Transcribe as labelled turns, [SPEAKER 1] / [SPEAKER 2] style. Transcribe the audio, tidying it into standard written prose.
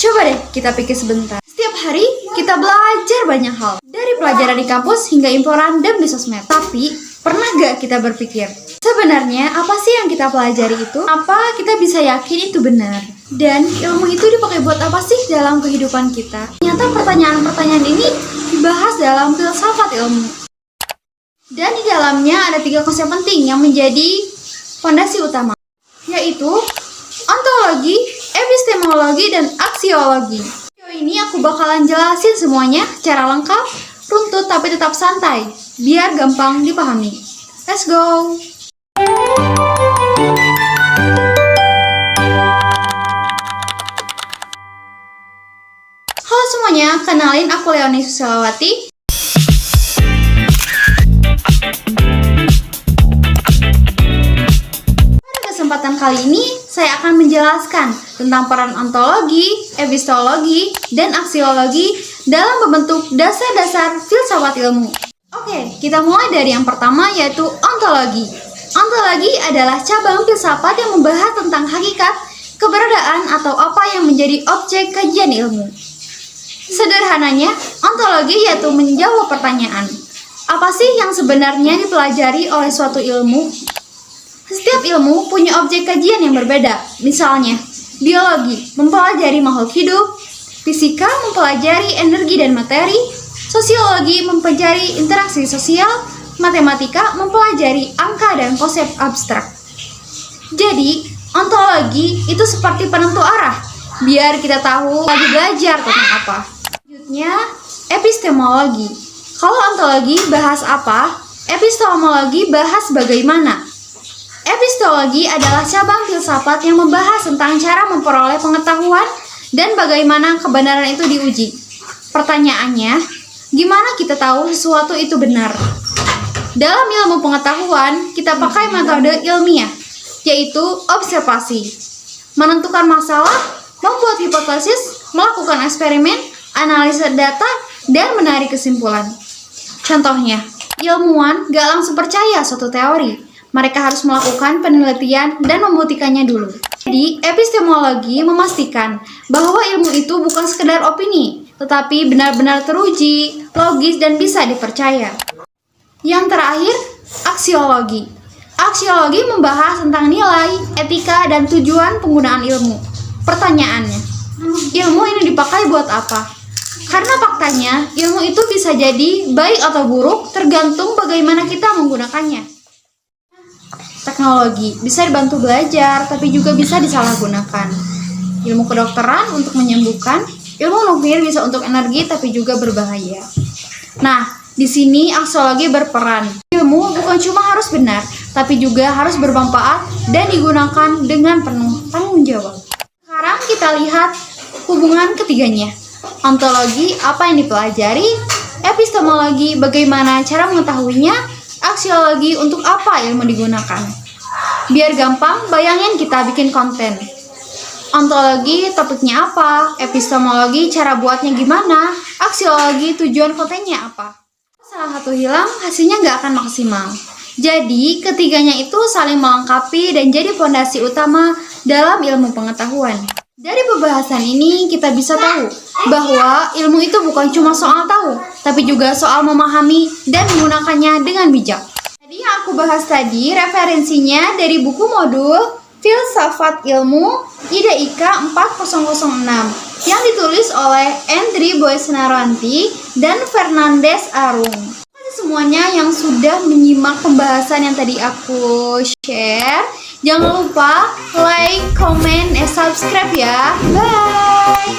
[SPEAKER 1] Coba deh kita pikir sebentar. Setiap hari kita belajar banyak hal, dari pelajaran di kampus hingga info random di sosmed. Tapi, pernah gak kita berpikir, sebenarnya apa sih yang kita pelajari itu? Apa kita bisa yakin itu benar? Dan ilmu itu dipakai buat apa sih dalam kehidupan kita? Ternyata pertanyaan-pertanyaan ini dibahas dalam filsafat ilmu. Dan di dalamnya ada 3 konsep penting yang menjadi fondasi utama, yaitu ontologi, epistemologi, dan aksiologi. Video ini aku bakalan jelasin semuanya secara lengkap, runtut tapi tetap santai, biar gampang dipahami. Let's go! Halo semuanya, kenalin aku Leonie Susilawati. Kesempatan kali ini saya akan menjelaskan tentang peran ontologi, epistologi, dan aksiologi dalam membentuk dasar-dasar filsafat ilmu. Oke, kita mulai dari yang pertama, yaitu ontologi. Ontologi adalah cabang filsafat yang membahas tentang hakikat, keberadaan, atau apa yang menjadi objek kajian ilmu. Sederhananya, ontologi yaitu menjawab pertanyaan, apa sih yang sebenarnya dipelajari oleh suatu ilmu? Setiap ilmu punya objek kajian yang berbeda. Misalnya, biologi mempelajari makhluk hidup, fisika mempelajari energi dan materi, sosiologi mempelajari interaksi sosial, matematika mempelajari angka dan konsep abstrak. Jadi, ontologi itu seperti penentu arah, biar kita tahu lagi belajar tentang apa. Selanjutnya, epistemologi. Kalau ontologi bahas apa, epistemologi bahas bagaimana. Epistologi adalah cabang filsafat yang membahas tentang cara memperoleh pengetahuan dan bagaimana kebenaran itu diuji. Pertanyaannya, gimana kita tahu sesuatu itu benar? Dalam ilmu pengetahuan, kita pakai metode ilmiah, yaitu observasi, menentukan masalah, membuat hipotesis, melakukan eksperimen, analisa data, dan menarik kesimpulan. Contohnya, ilmuwan gak langsung percaya suatu teori. Mereka harus melakukan penelitian dan membuktikannya dulu. Jadi, epistemologi memastikan bahwa ilmu itu bukan sekedar opini, tetapi benar-benar teruji, logis, dan bisa dipercaya. Yang terakhir, aksiologi. Aksiologi membahas tentang nilai, etika, dan tujuan penggunaan ilmu. Pertanyaannya, ilmu ini dipakai buat apa? Karena faktanya, ilmu itu bisa jadi baik atau buruk tergantung bagaimana kita menggunakannya. Teknologi bisa dibantu belajar, tapi juga bisa disalahgunakan. Ilmu kedokteran untuk menyembuhkan, ilmu nuklir bisa untuk energi, tapi juga berbahaya. Nah, di sini aksiologi berperan. Ilmu bukan cuma harus benar, tapi juga harus bermanfaat dan digunakan dengan penuh tanggung jawab. Sekarang kita lihat hubungan ketiganya. Ontologi, apa yang dipelajari, epistemologi, bagaimana cara mengetahuinya, aksiologi, untuk apa ilmu digunakan. Biar gampang, bayangin kita bikin konten. Ontologi, topiknya apa, epistemologi, cara buatnya gimana, aksiologi, tujuan kontennya apa. Salah satu hilang, hasilnya nggak akan maksimal. Jadi, ketiganya itu saling melengkapi dan jadi fondasi utama dalam ilmu pengetahuan. Dari pembahasan ini, kita bisa tahu bahwa ilmu itu bukan cuma soal tahu, tapi juga soal memahami dan menggunakannya dengan bijak. Jadi yang aku bahas tadi referensinya dari buku modul Filsafat Ilmu IDIK 4006 yang ditulis oleh Endri Boesnaranti dan Fernandes Arung. Terima kasih semuanya yang sudah menyimak pembahasan yang tadi aku share. Jangan lupa like, comment, and subscribe ya. Bye!